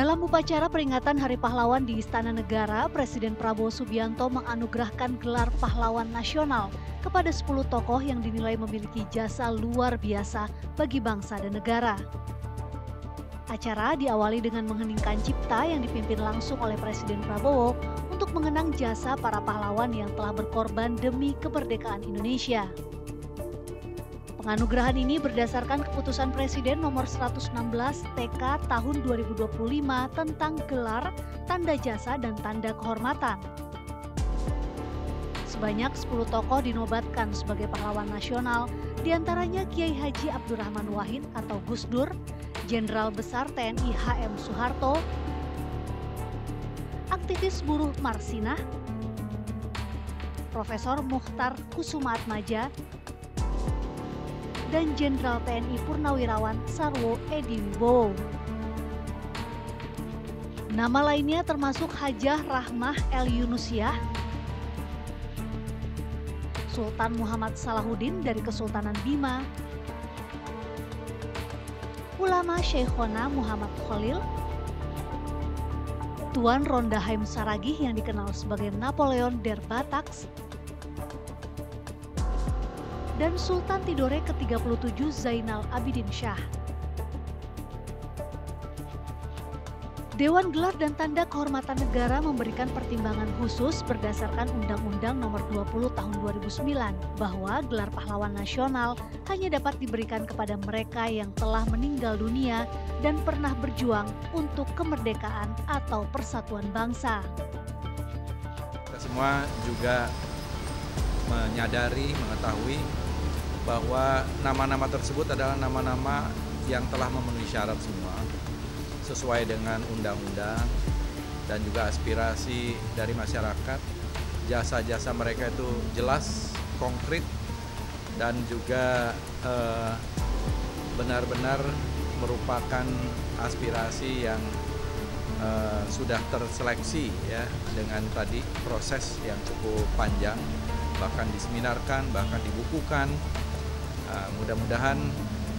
Dalam upacara peringatan Hari Pahlawan di Istana Negara, Presiden Prabowo Subianto menganugerahkan gelar pahlawan nasional kepada 10 tokoh yang dinilai memiliki jasa luar biasa bagi bangsa dan negara. Acara diawali dengan mengheningkan cipta yang dipimpin langsung oleh Presiden Prabowo untuk mengenang jasa para pahlawan yang telah berkorban demi kemerdekaan Indonesia. Penganugerahan ini berdasarkan keputusan Presiden nomor 116 TK tahun 2025 tentang gelar, tanda jasa, dan tanda kehormatan. Sebanyak 10 tokoh dinobatkan sebagai pahlawan nasional, diantaranya Kiai Haji Abdurrahman Wahid atau Gus Dur, Jenderal Besar TNI HM Soeharto, aktivis buruh Marsinah, Profesor Muchtar Kusumaatmadja, dan Jenderal TNI Purnawirawan Sarwo Edi Wibowo. Nama lainnya termasuk Hajah Rahmah El Yunusiah, Sultan Muhammad Salahuddin dari Kesultanan Bima, Ulama Syekhona Muhammad Khalil, Tuan Ronda Haim Saragih yang dikenal sebagai Napoleon der Bataks, dan Sultan Tidore ke-37 Zainal Abidin Shah. Dewan Gelar dan Tanda Kehormatan Negara memberikan pertimbangan khusus berdasarkan Undang-Undang Nomor 20 Tahun 2009 bahwa gelar pahlawan nasional hanya dapat diberikan kepada mereka yang telah meninggal dunia dan pernah berjuang untuk kemerdekaan atau persatuan bangsa. Kita semua juga menyadari, mengetahui bahwa nama-nama tersebut adalah nama-nama yang telah memenuhi syarat semua sesuai dengan undang-undang dan juga aspirasi dari masyarakat. Jasa-jasa mereka itu jelas, konkret, dan juga benar-benar merupakan aspirasi yang sudah terseleksi ya, dengan tadi proses yang cukup panjang, bahkan diseminarkan, bahkan dibukukan. Mudah-mudahan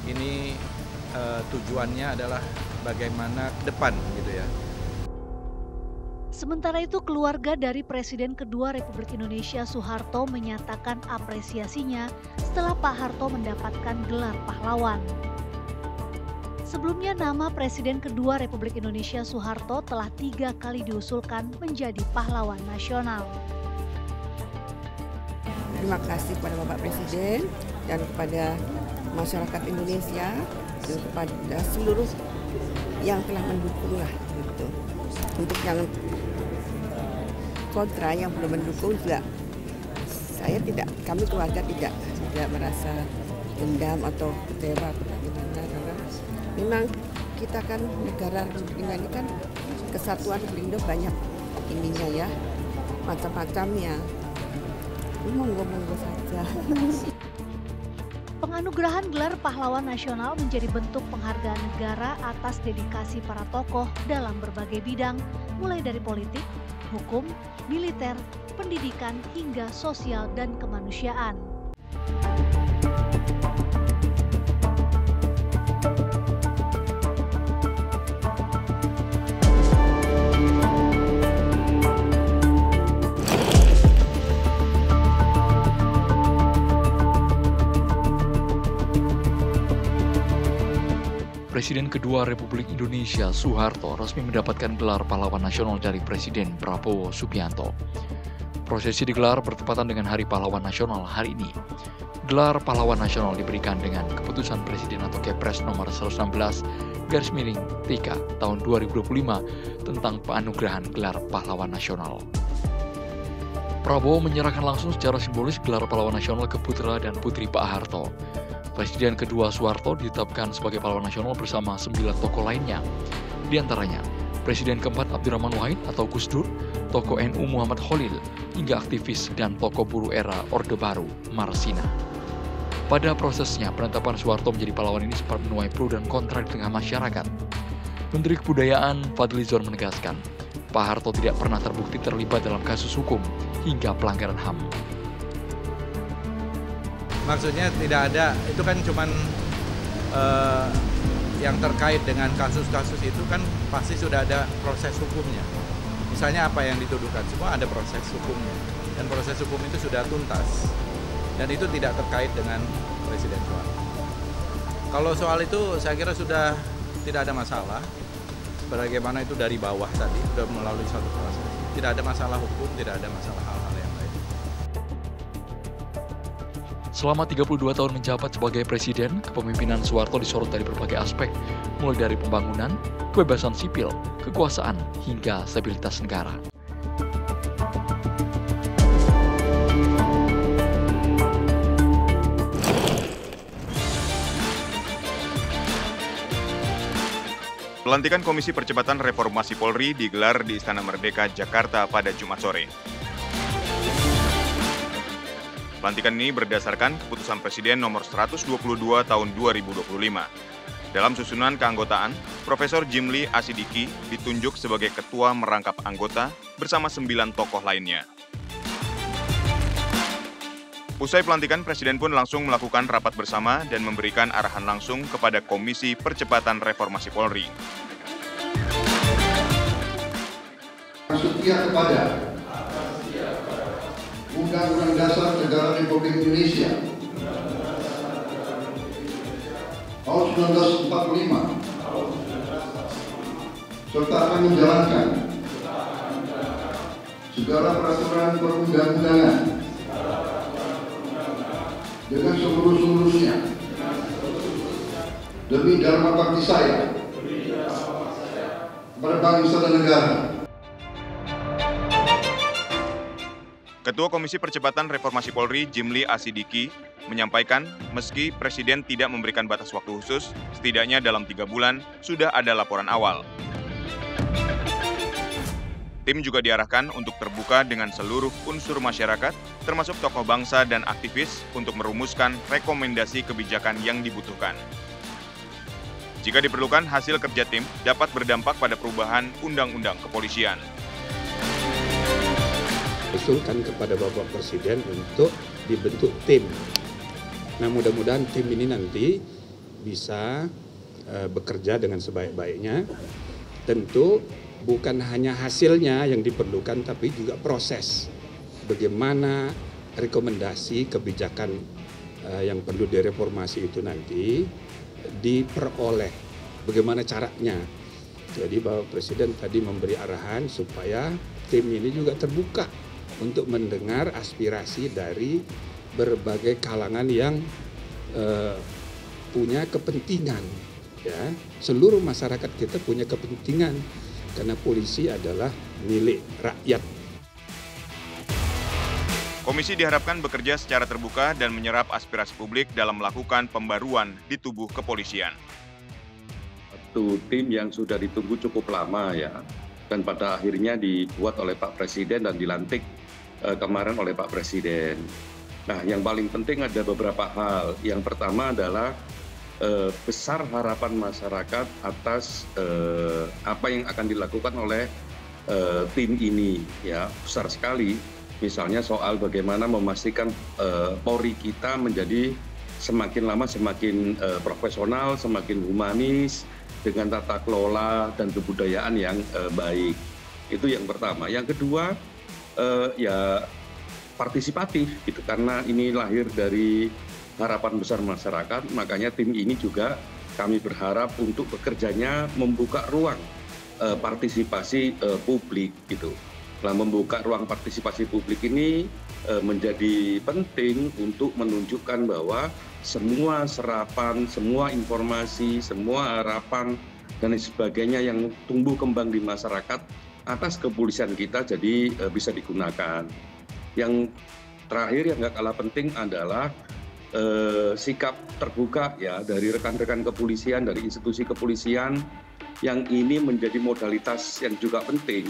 ini tujuannya adalah bagaimana ke depan gitu ya. Sementara itu, keluarga dari Presiden kedua Republik Indonesia Soeharto menyatakan apresiasinya setelah Pak Harto mendapatkan gelar pahlawan. Sebelumnya, nama Presiden kedua Republik Indonesia Soeharto telah 3 kali diusulkan menjadi pahlawan nasional. Terima kasih kepada Bapak Presiden dan kepada masyarakat Indonesia dan kepada seluruh yang telah mendukung lah gitu. Untuk yang kontra, yang belum mendukung juga, kami keluarga tidak merasa dendam atau kecewa atau bagaimana, karena memang kita kan negara ini kan kesatuan Indo banyak ininya ya, macam-macamnya. Monggo-monggo saja. Penganugerahan gelar pahlawan nasional menjadi bentuk penghargaan negara atas dedikasi para tokoh dalam berbagai bidang, mulai dari politik, hukum, militer, pendidikan, hingga sosial dan kemanusiaan. Presiden kedua Republik Indonesia Soeharto resmi mendapatkan gelar pahlawan nasional dari Presiden Prabowo Subianto. Prosesi digelar bertepatan dengan Hari Pahlawan Nasional hari ini. Gelar pahlawan nasional diberikan dengan keputusan Presiden atau Kepres nomor 116/3 tahun 2025 tentang penganugerahan gelar pahlawan nasional. Prabowo menyerahkan langsung secara simbolis gelar pahlawan nasional ke putra dan putri Pak Harto. Presiden kedua Soeharto ditetapkan sebagai pahlawan nasional bersama 9 tokoh lainnya. Di antaranya, Presiden keempat Abdurrahman Wahid atau Gus Dur, tokoh NU Muhammad Khalil, hingga aktivis dan tokoh buruh era Orde Baru, Marsinah. Pada prosesnya, penetapan Soeharto menjadi pahlawan ini sempat menuai pro dan kontra di tengah masyarakat. Menteri Kebudayaan Fadlizon menegaskan, Pak Harto tidak pernah terbukti terlibat dalam kasus hukum hingga pelanggaran HAM. Maksudnya tidak ada, itu kan cuman yang terkait dengan kasus-kasus itu kan pasti sudah ada proses hukumnya. Misalnya apa yang dituduhkan, semua ada proses hukumnya. Dan proses hukum itu sudah tuntas. Dan itu tidak terkait dengan Presiden Soeharto. Kalau soal itu saya kira sudah tidak ada masalah. Bagaimana itu dari bawah tadi, sudah melalui suatu proses. Tidak ada masalah hukum, tidak ada masalah hal-hal yang lain. Selama 32 tahun menjabat sebagai presiden, kepemimpinan Soeharto disorot dari berbagai aspek, mulai dari pembangunan, kebebasan sipil, kekuasaan, hingga stabilitas negara. Pelantikan Komisi Percepatan Reformasi Polri digelar di Istana Merdeka, Jakarta pada Jumat sore. Pelantikan ini berdasarkan keputusan Presiden nomor 122 tahun 2025. Dalam susunan keanggotaan, Profesor Jimli Asidiki ditunjuk sebagai ketua merangkap anggota bersama 9 tokoh lainnya. Usai pelantikan, Presiden pun langsung melakukan rapat bersama dan memberikan arahan langsung kepada Komisi Percepatan Reformasi Polri. Setia kepada Undang-Undang Dasar Negara Republik Indonesia tahun 1945 serta akan menjalankan segala peraturan perundang-undangan dengan seluruh-seluruhnya demi dharma bakti saya kepada bangsa dan negara. Ketua Komisi Percepatan Reformasi Polri, Jimli Asidiki, menyampaikan meski Presiden tidak memberikan batas waktu khusus, setidaknya dalam 3 bulan sudah ada laporan awal. Tim juga diarahkan untuk terbuka dengan seluruh unsur masyarakat, termasuk tokoh bangsa dan aktivis, untuk merumuskan rekomendasi kebijakan yang dibutuhkan. Jika diperlukan, hasil kerja tim dapat berdampak pada perubahan undang-undang kepolisian. Usulkan kepada Bapak Presiden untuk dibentuk tim. Nah, mudah-mudahan tim ini nanti bisa bekerja dengan sebaik-baiknya. Tentu bukan hanya hasilnya yang diperlukan, tapi juga proses. Bagaimana rekomendasi kebijakan yang perlu direformasi itu nanti diperoleh. Bagaimana caranya. Jadi Bapak Presiden tadi memberi arahan supaya tim ini juga terbuka untuk mendengar aspirasi dari berbagai kalangan yang punya kepentingan. Ya, seluruh masyarakat kita punya kepentingan karena polisi adalah milik rakyat. Komisi diharapkan bekerja secara terbuka dan menyerap aspirasi publik dalam melakukan pembaruan di tubuh kepolisian. Itu tim yang sudah ditunggu cukup lama ya, dan pada akhirnya dibuat oleh Pak Presiden dan dilantik kemarin oleh Pak Presiden. Nah, yang paling penting ada beberapa hal. Yang pertama adalah besar harapan masyarakat atas apa yang akan dilakukan oleh tim ini, ya besar sekali. Misalnya soal bagaimana memastikan Polri kita menjadi semakin lama semakin profesional, semakin humanis, dengan tata kelola dan kebudayaan yang baik. Itu yang pertama. Yang kedua, ya partisipatif gitu, karena ini lahir dari harapan besar masyarakat, makanya tim ini juga kami berharap untuk bekerjanya membuka ruang partisipasi publik gitu. Nah, membuka ruang partisipasi publik ini menjadi penting untuk menunjukkan bahwa semua serapan, semua informasi, semua harapan dan sebagainya yang tumbuh kembang di masyarakat atas kepolisian kita jadi bisa digunakan. Yang terakhir yang nggak kalah penting adalah sikap terbuka ya dari rekan-rekan kepolisian, dari institusi kepolisian, yang ini menjadi modalitas yang juga penting